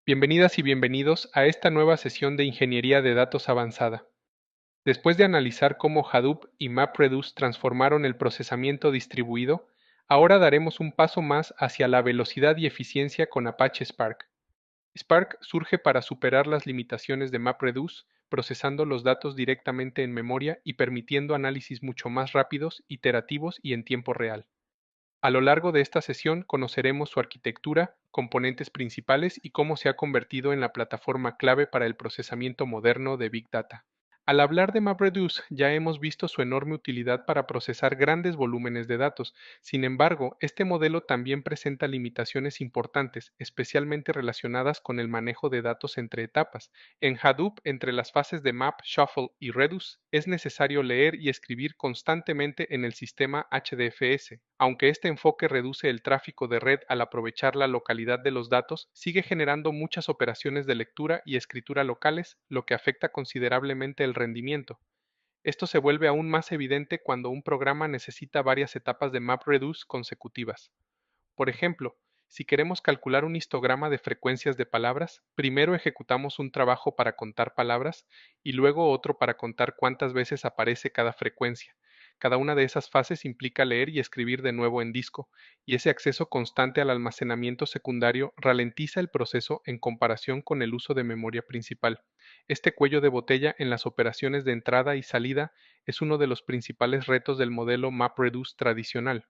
Bienvenidas y bienvenidos a esta nueva sesión de Ingeniería de Datos Avanzada. Después de analizar cómo Hadoop y MapReduce transformaron el procesamiento distribuido, ahora daremos un paso más hacia la velocidad y eficiencia con Apache Spark. Spark surge para superar las limitaciones de MapReduce, procesando los datos directamente en memoria y permitiendo análisis mucho más rápidos, iterativos y en tiempo real. A lo largo de esta sesión conoceremos su arquitectura, componentes principales y cómo se ha convertido en la plataforma clave para el procesamiento moderno de Big Data. Al hablar de MapReduce, ya hemos visto su enorme utilidad para procesar grandes volúmenes de datos. Sin embargo, este modelo también presenta limitaciones importantes, especialmente relacionadas con el manejo de datos entre etapas. En Hadoop, entre las fases de Map, Shuffle y Reduce, es necesario leer y escribir constantemente en el sistema HDFS. Aunque este enfoque reduce el tráfico de red al aprovechar la localidad de los datos, sigue generando muchas operaciones de lectura y escritura locales, lo que afecta considerablemente el rendimiento. Esto se vuelve aún más evidente cuando un programa necesita varias etapas de MapReduce consecutivas. Por ejemplo, si queremos calcular un histograma de frecuencias de palabras, primero ejecutamos un trabajo para contar palabras y luego otro para contar cuántas veces aparece cada frecuencia. Cada una de esas fases implica leer y escribir de nuevo en disco, y ese acceso constante al almacenamiento secundario ralentiza el proceso en comparación con el uso de memoria principal. Este cuello de botella en las operaciones de entrada y salida es uno de los principales retos del modelo MapReduce tradicional.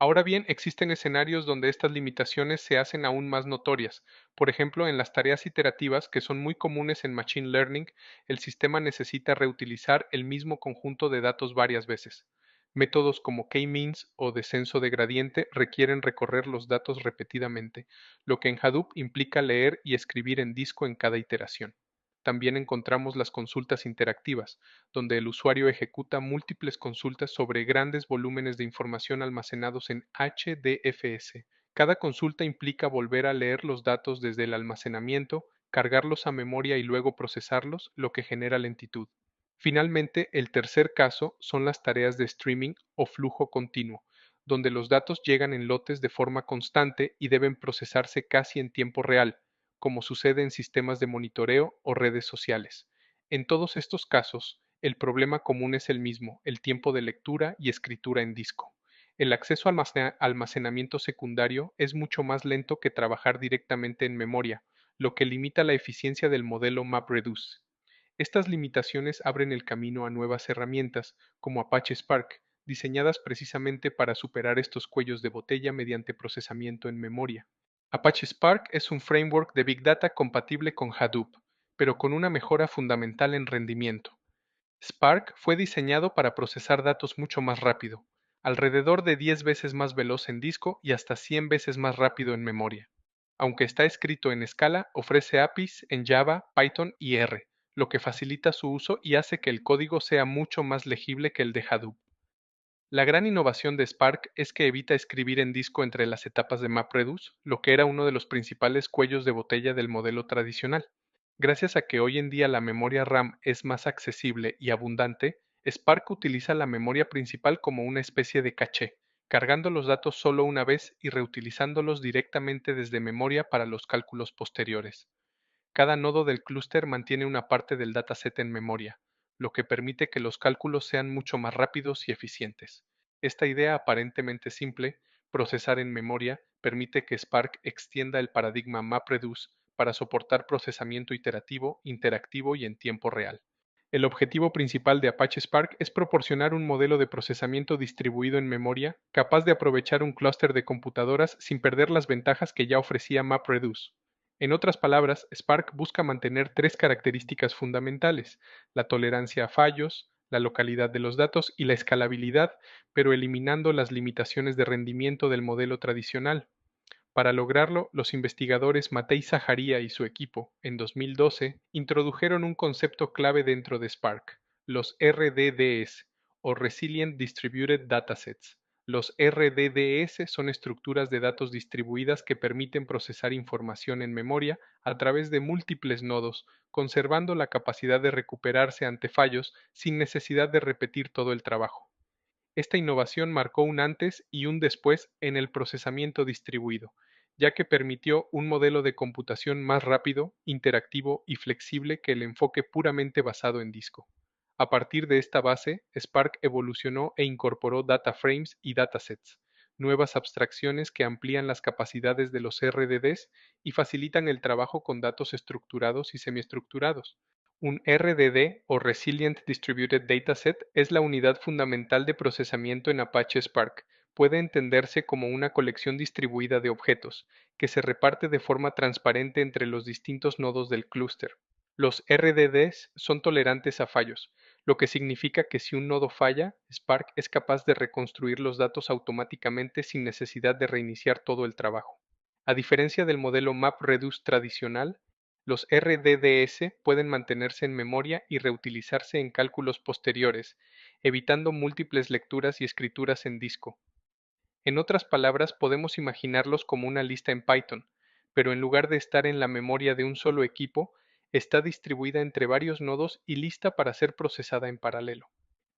Ahora bien, existen escenarios donde estas limitaciones se hacen aún más notorias. Por ejemplo, en las tareas iterativas, que son muy comunes en Machine Learning, el sistema necesita reutilizar el mismo conjunto de datos varias veces. Métodos como K-means o descenso de gradiente requieren recorrer los datos repetidamente, lo que en Hadoop implica leer y escribir en disco en cada iteración. También encontramos las consultas interactivas, donde el usuario ejecuta múltiples consultas sobre grandes volúmenes de información almacenados en HDFS. Cada consulta implica volver a leer los datos desde el almacenamiento, cargarlos a memoria y luego procesarlos, lo que genera lentitud. Finalmente, el tercer caso son las tareas de streaming o flujo continuo, donde los datos llegan en lotes de forma constante y deben procesarse casi en tiempo real, como sucede en sistemas de monitoreo o redes sociales. En todos estos casos, el problema común es el mismo, el tiempo de lectura y escritura en disco. El acceso a almacenamiento secundario es mucho más lento que trabajar directamente en memoria, lo que limita la eficiencia del modelo MapReduce. Estas limitaciones abren el camino a nuevas herramientas, como Apache Spark, diseñadas precisamente para superar estos cuellos de botella mediante procesamiento en memoria. Apache Spark es un framework de Big Data compatible con Hadoop, pero con una mejora fundamental en rendimiento. Spark fue diseñado para procesar datos mucho más rápido, alrededor de 10 veces más veloz en disco y hasta 100 veces más rápido en memoria. Aunque está escrito en Scala, ofrece APIs en Java, Python y R, lo que facilita su uso y hace que el código sea mucho más legible que el de Hadoop. La gran innovación de Spark es que evita escribir en disco entre las etapas de MapReduce, lo que era uno de los principales cuellos de botella del modelo tradicional. Gracias a que hoy en día la memoria RAM es más accesible y abundante, Spark utiliza la memoria principal como una especie de caché, cargando los datos solo una vez y reutilizándolos directamente desde memoria para los cálculos posteriores. Cada nodo del clúster mantiene una parte del dataset en memoria, lo que permite que los cálculos sean mucho más rápidos y eficientes. Esta idea aparentemente simple, procesar en memoria, permite que Spark extienda el paradigma MapReduce para soportar procesamiento iterativo, interactivo y en tiempo real. El objetivo principal de Apache Spark es proporcionar un modelo de procesamiento distribuido en memoria capaz de aprovechar un clúster de computadoras sin perder las ventajas que ya ofrecía MapReduce. En otras palabras, Spark busca mantener tres características fundamentales: la tolerancia a fallos, la localidad de los datos y la escalabilidad, pero eliminando las limitaciones de rendimiento del modelo tradicional. Para lograrlo, los investigadores Matei Zaharia y su equipo, en 2012, introdujeron un concepto clave dentro de Spark: los RDDs, o Resilient Distributed Datasets. Los RDDs son estructuras de datos distribuidas que permiten procesar información en memoria a través de múltiples nodos, conservando la capacidad de recuperarse ante fallos sin necesidad de repetir todo el trabajo. Esta innovación marcó un antes y un después en el procesamiento distribuido, ya que permitió un modelo de computación más rápido, interactivo y flexible que el enfoque puramente basado en disco. A partir de esta base, Spark evolucionó e incorporó data frames y datasets, nuevas abstracciones que amplían las capacidades de los RDDs y facilitan el trabajo con datos estructurados y semiestructurados. Un RDD o Resilient Distributed Dataset es la unidad fundamental de procesamiento en Apache Spark. Puede entenderse como una colección distribuida de objetos, que se reparte de forma transparente entre los distintos nodos del clúster. Los RDDs son tolerantes a fallos, lo que significa que si un nodo falla, Spark es capaz de reconstruir los datos automáticamente sin necesidad de reiniciar todo el trabajo. A diferencia del modelo MapReduce tradicional, los RDDS pueden mantenerse en memoria y reutilizarse en cálculos posteriores, evitando múltiples lecturas y escrituras en disco. En otras palabras, podemos imaginarlos como una lista en Python, pero en lugar de estar en la memoria de un solo equipo, está distribuida entre varios nodos y lista para ser procesada en paralelo.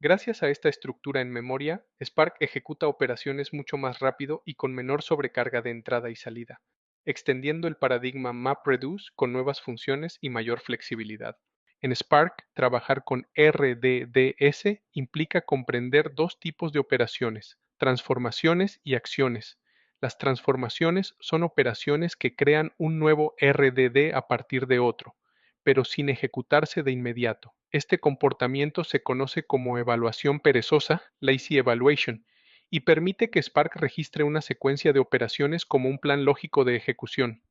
Gracias a esta estructura en memoria, Spark ejecuta operaciones mucho más rápido y con menor sobrecarga de entrada y salida, extendiendo el paradigma MapReduce con nuevas funciones y mayor flexibilidad. En Spark, trabajar con RDDS implica comprender dos tipos de operaciones: transformaciones y acciones. Las transformaciones son operaciones que crean un nuevo RDD a partir de otro, pero sin ejecutarse de inmediato. Este comportamiento se conoce como evaluación perezosa, lazy evaluation, y permite que Spark registre una secuencia de operaciones como un plan lógico de ejecución.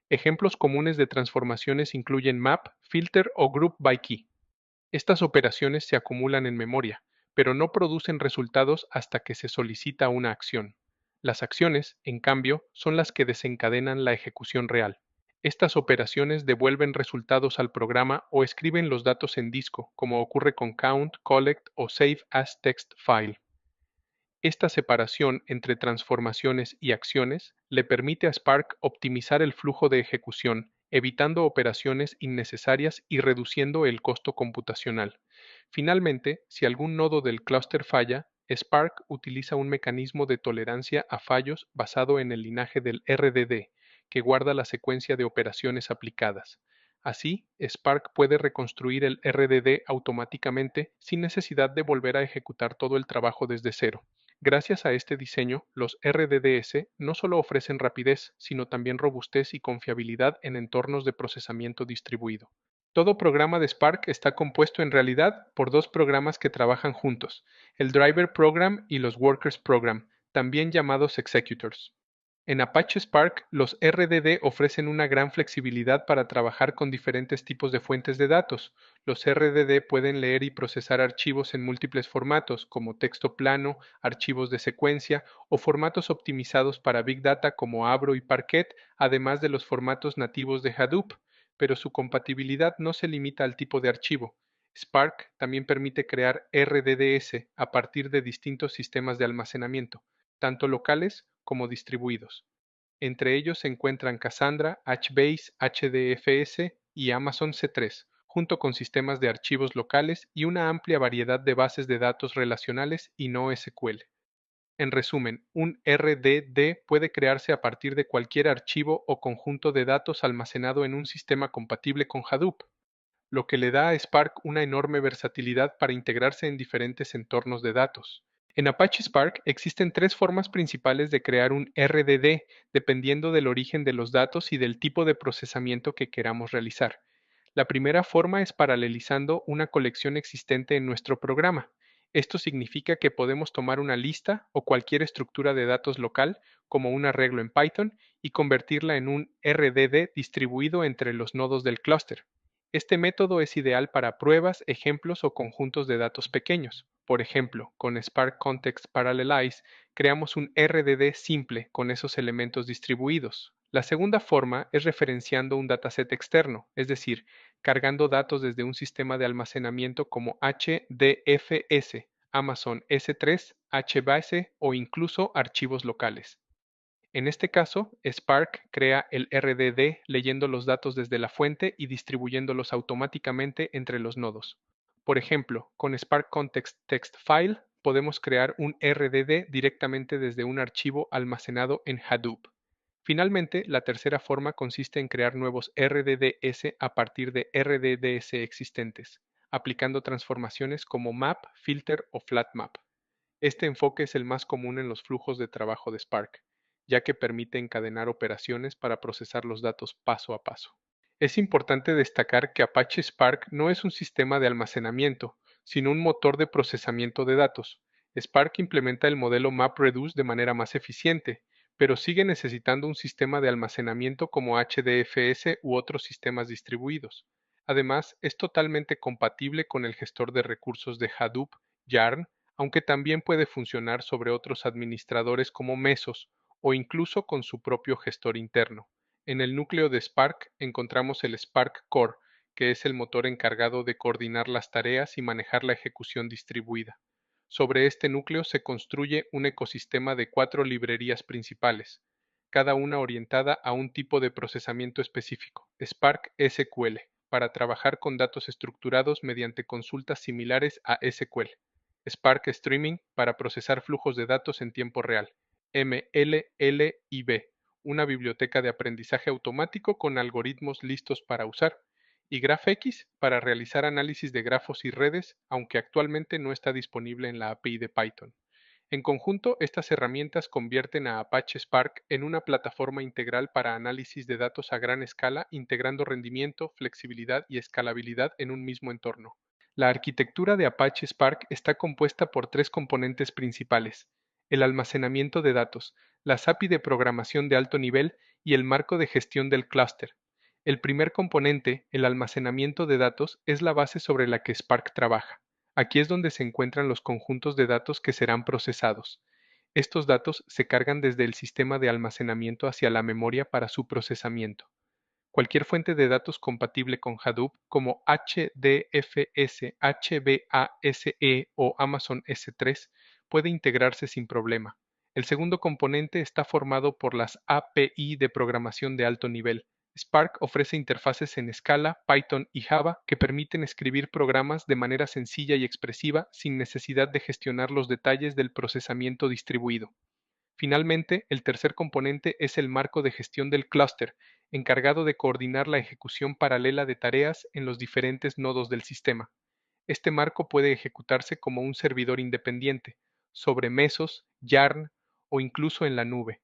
Ejemplos comunes de transformaciones incluyen map, filter o group by key. Estas operaciones se acumulan en memoria, pero no producen resultados hasta que se solicita una acción. Las acciones, en cambio, son las que desencadenan la ejecución real. Estas operaciones devuelven resultados al programa o escriben los datos en disco, como ocurre con count, collect o save as text file. Esta separación entre transformaciones y acciones le permite a Spark optimizar el flujo de ejecución, evitando operaciones innecesarias y reduciendo el costo computacional. Finalmente, si algún nodo del clúster falla, Spark utiliza un mecanismo de tolerancia a fallos basado en el linaje del RDD, que guarda la secuencia de operaciones aplicadas. Así, Spark puede reconstruir el RDD automáticamente sin necesidad de volver a ejecutar todo el trabajo desde cero. Gracias a este diseño, los RDDS no solo ofrecen rapidez, sino también robustez y confiabilidad en entornos de procesamiento distribuido. Todo programa de Spark está compuesto en realidad por dos programas que trabajan juntos, el Driver Program y los Workers Program, también llamados Executors. En Apache Spark, los RDD ofrecen una gran flexibilidad para trabajar con diferentes tipos de fuentes de datos. Los RDD pueden leer y procesar archivos en múltiples formatos, como texto plano, archivos de secuencia o formatos optimizados para Big Data como Avro y Parquet, además de los formatos nativos de Hadoop, pero su compatibilidad no se limita al tipo de archivo. Spark también permite crear RDDS a partir de distintos sistemas de almacenamiento, tanto locales como distribuidos. Entre ellos se encuentran Cassandra, HBase, HDFS y Amazon C3, junto con sistemas de archivos locales y una amplia variedad de bases de datos relacionales y no SQL. En resumen, un RDD puede crearse a partir de cualquier archivo o conjunto de datos almacenado en un sistema compatible con Hadoop, lo que le da a Spark una enorme versatilidad para integrarse en diferentes entornos de datos. En Apache Spark existen tres formas principales de crear un RDD, dependiendo del origen de los datos y del tipo de procesamiento que queramos realizar. La primera forma es paralelizando una colección existente en nuestro programa. Esto significa que podemos tomar una lista o cualquier estructura de datos local, como un arreglo en Python, y convertirla en un RDD distribuido entre los nodos del clúster. Este método es ideal para pruebas, ejemplos o conjuntos de datos pequeños. Por ejemplo, con Spark Context Parallelize creamos un RDD simple con esos elementos distribuidos. La segunda forma es referenciando un dataset externo, es decir, cargando datos desde un sistema de almacenamiento como HDFS, Amazon S3, HBase o incluso archivos locales. En este caso, Spark crea el RDD leyendo los datos desde la fuente y distribuyéndolos automáticamente entre los nodos. Por ejemplo, con Spark Context Text File podemos crear un RDD directamente desde un archivo almacenado en Hadoop. Finalmente, la tercera forma consiste en crear nuevos RDDS a partir de RDDS existentes, aplicando transformaciones como map, filter o flat map. Este enfoque es el más común en los flujos de trabajo de Spark, ya que permite encadenar operaciones para procesar los datos paso a paso. Es importante destacar que Apache Spark no es un sistema de almacenamiento, sino un motor de procesamiento de datos. Spark implementa el modelo MapReduce de manera más eficiente, pero sigue necesitando un sistema de almacenamiento como HDFS u otros sistemas distribuidos. Además, es totalmente compatible con el gestor de recursos de Hadoop, Yarn, aunque también puede funcionar sobre otros administradores como Mesos o incluso con su propio gestor interno. En el núcleo de Spark encontramos el Spark Core, que es el motor encargado de coordinar las tareas y manejar la ejecución distribuida. Sobre este núcleo se construye un ecosistema de 4 librerías principales, cada una orientada a un tipo de procesamiento específico. Spark SQL, para trabajar con datos estructurados mediante consultas similares a SQL. Spark Streaming, para procesar flujos de datos en tiempo real. MLLIB, una biblioteca de aprendizaje automático con algoritmos listos para usar, y GraphX para realizar análisis de grafos y redes, aunque actualmente no está disponible en la API de Python. En conjunto, estas herramientas convierten a Apache Spark en una plataforma integral para análisis de datos a gran escala, integrando rendimiento, flexibilidad y escalabilidad en un mismo entorno. La arquitectura de Apache Spark está compuesta por tres componentes principales: el almacenamiento de datos, las API de programación de alto nivel y el marco de gestión del clúster. El primer componente, el almacenamiento de datos, es la base sobre la que Spark trabaja. Aquí es donde se encuentran los conjuntos de datos que serán procesados. Estos datos se cargan desde el sistema de almacenamiento hacia la memoria para su procesamiento. Cualquier fuente de datos compatible con Hadoop, como HDFS, HBASE o Amazon S3, puede integrarse sin problema. El segundo componente está formado por las API de programación de alto nivel. Spark ofrece interfaces en Scala, Python y Java que permiten escribir programas de manera sencilla y expresiva sin necesidad de gestionar los detalles del procesamiento distribuido. Finalmente, el tercer componente es el marco de gestión del clúster, encargado de coordinar la ejecución paralela de tareas en los diferentes nodos del sistema. Este marco puede ejecutarse como un servidor independiente, sobre Mesos, Yarn o incluso en la nube.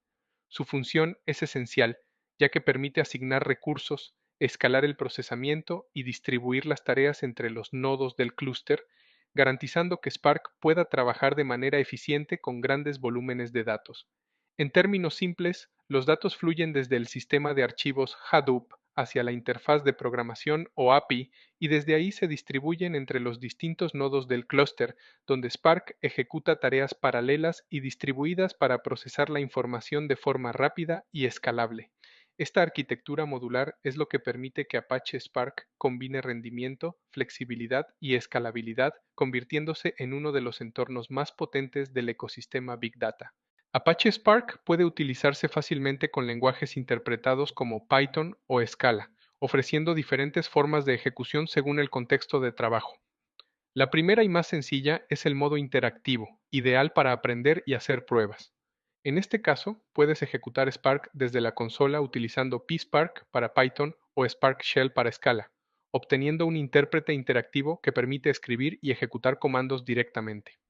Su función es esencial, ya que permite asignar recursos, escalar el procesamiento y distribuir las tareas entre los nodos del clúster, garantizando que Spark pueda trabajar de manera eficiente con grandes volúmenes de datos. En términos simples, los datos fluyen desde el sistema de archivos Hadoop hacia la interfaz de programación o API y desde ahí se distribuyen entre los distintos nodos del clúster, donde Spark ejecuta tareas paralelas y distribuidas para procesar la información de forma rápida y escalable. Esta arquitectura modular es lo que permite que Apache Spark combine rendimiento, flexibilidad y escalabilidad, convirtiéndose en uno de los entornos más potentes del ecosistema Big Data. Apache Spark puede utilizarse fácilmente con lenguajes interpretados como Python o Scala, ofreciendo diferentes formas de ejecución según el contexto de trabajo. La primera y más sencilla es el modo interactivo, ideal para aprender y hacer pruebas. En este caso, puedes ejecutar Spark desde la consola utilizando PSpark para Python o Spark Shell para Scala, obteniendo un intérprete interactivo que permite escribir y ejecutar comandos directamente.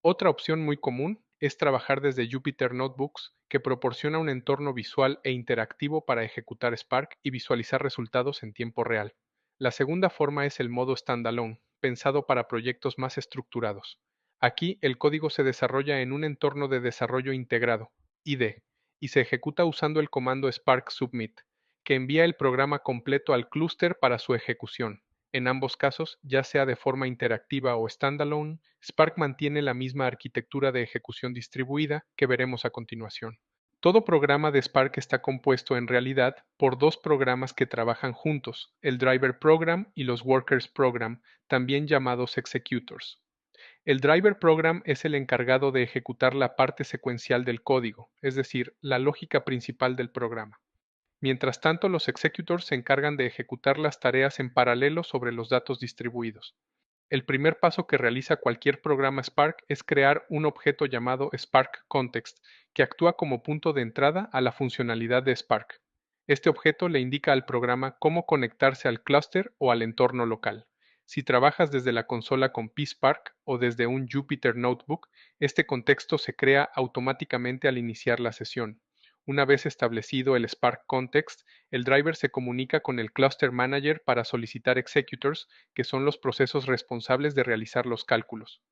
Otra opción muy común es trabajar desde Jupyter Notebooks, que proporciona un entorno visual e interactivo para ejecutar Spark y visualizar resultados en tiempo real. La segunda forma es el modo standalone, pensado para proyectos más estructurados. Aquí el código se desarrolla en un entorno de desarrollo integrado, IDE, y se ejecuta usando el comando Spark Submit, que envía el programa completo al clúster para su ejecución. En ambos casos, ya sea de forma interactiva o standalone, Spark mantiene la misma arquitectura de ejecución distribuida que veremos a continuación. Todo programa de Spark está compuesto en realidad por dos programas que trabajan juntos, el Driver Program y los Workers Program, también llamados executors. El Driver Program es el encargado de ejecutar la parte secuencial del código, es decir, la lógica principal del programa. Mientras tanto, los executors se encargan de ejecutar las tareas en paralelo sobre los datos distribuidos. El primer paso que realiza cualquier programa Spark es crear un objeto llamado Spark Context, que actúa como punto de entrada a la funcionalidad de Spark. Este objeto le indica al programa cómo conectarse al clúster o al entorno local. Si trabajas desde la consola con PSpark o desde un Jupyter Notebook, este contexto se crea automáticamente al iniciar la sesión. Una vez establecido el Spark Context, el driver se comunica con el Cluster Manager para solicitar executors, que son los procesos responsables de realizar los cálculos.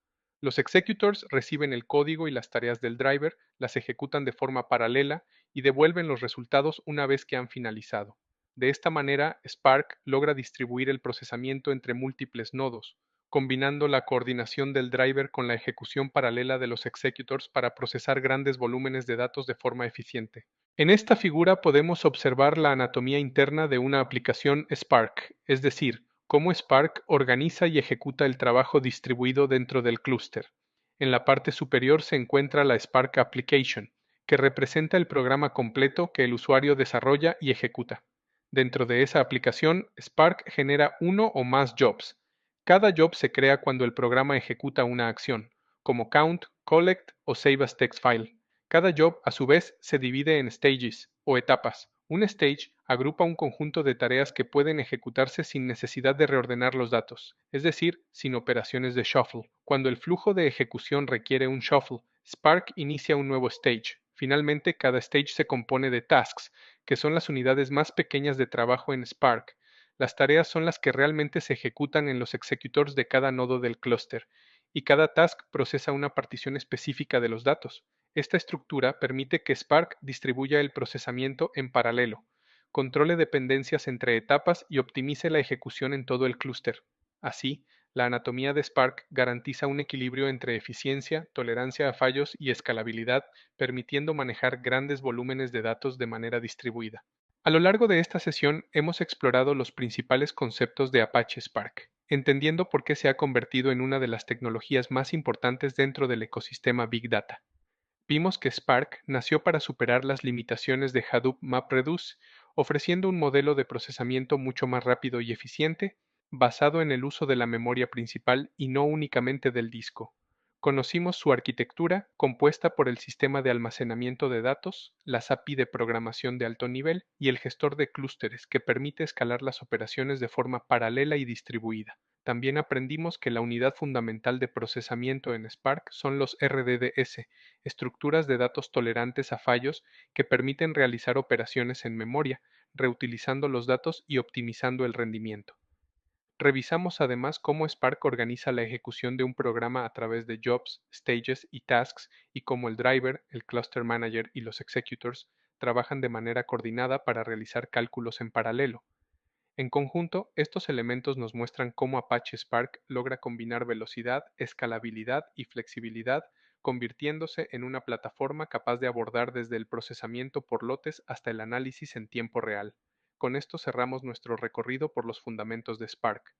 Los executors reciben el código y las tareas del driver, las ejecutan de forma paralela y devuelven los resultados una vez que han finalizado. De esta manera, Spark logra distribuir el procesamiento entre múltiples nodos, combinando la coordinación del driver con la ejecución paralela de los executors para procesar grandes volúmenes de datos de forma eficiente. En esta figura podemos observar la anatomía interna de una aplicación Spark, es decir, cómo Spark organiza y ejecuta el trabajo distribuido dentro del clúster. En la parte superior se encuentra la Spark Application, que representa el programa completo que el usuario desarrolla y ejecuta. Dentro de esa aplicación, Spark genera uno o más jobs. Cada job se crea cuando el programa ejecuta una acción, como count, collect o save as text file. Cada job, a su vez, se divide en stages o etapas. Un stage agrupa un conjunto de tareas que pueden ejecutarse sin necesidad de reordenar los datos, es decir, sin operaciones de shuffle. Cuando el flujo de ejecución requiere un shuffle, Spark inicia un nuevo stage. Finalmente, cada stage se compone de tasks, que son las unidades más pequeñas de trabajo en Spark. Las tareas son las que realmente se ejecutan en los executors de cada nodo del clúster, y cada task procesa una partición específica de los datos. Esta estructura permite que Spark distribuya el procesamiento en paralelo, controle dependencias entre etapas y optimice la ejecución en todo el clúster. Así, la anatomía de Spark garantiza un equilibrio entre eficiencia, tolerancia a fallos y escalabilidad, permitiendo manejar grandes volúmenes de datos de manera distribuida. A lo largo de esta sesión hemos explorado los principales conceptos de Apache Spark, entendiendo por qué se ha convertido en una de las tecnologías más importantes dentro del ecosistema Big Data. Vimos que Spark nació para superar las limitaciones de Hadoop MapReduce, ofreciendo un modelo de procesamiento mucho más rápido y eficiente, basado en el uso de la memoria principal y no únicamente del disco. Conocimos su arquitectura, compuesta por el sistema de almacenamiento de datos, las API de programación de alto nivel y el gestor de clústeres, que permite escalar las operaciones de forma paralela y distribuida. También aprendimos que la unidad fundamental de procesamiento en Spark son los RDDS, estructuras de datos tolerantes a fallos que permiten realizar operaciones en memoria, reutilizando los datos y optimizando el rendimiento. Revisamos además cómo Spark organiza la ejecución de un programa a través de jobs, stages y tasks, y cómo el driver, el cluster manager y los executors trabajan de manera coordinada para realizar cálculos en paralelo. En conjunto, estos elementos nos muestran cómo Apache Spark logra combinar velocidad, escalabilidad y flexibilidad, convirtiéndose en una plataforma capaz de abordar desde el procesamiento por lotes hasta el análisis en tiempo real. Con esto cerramos nuestro recorrido por los fundamentos de Spark.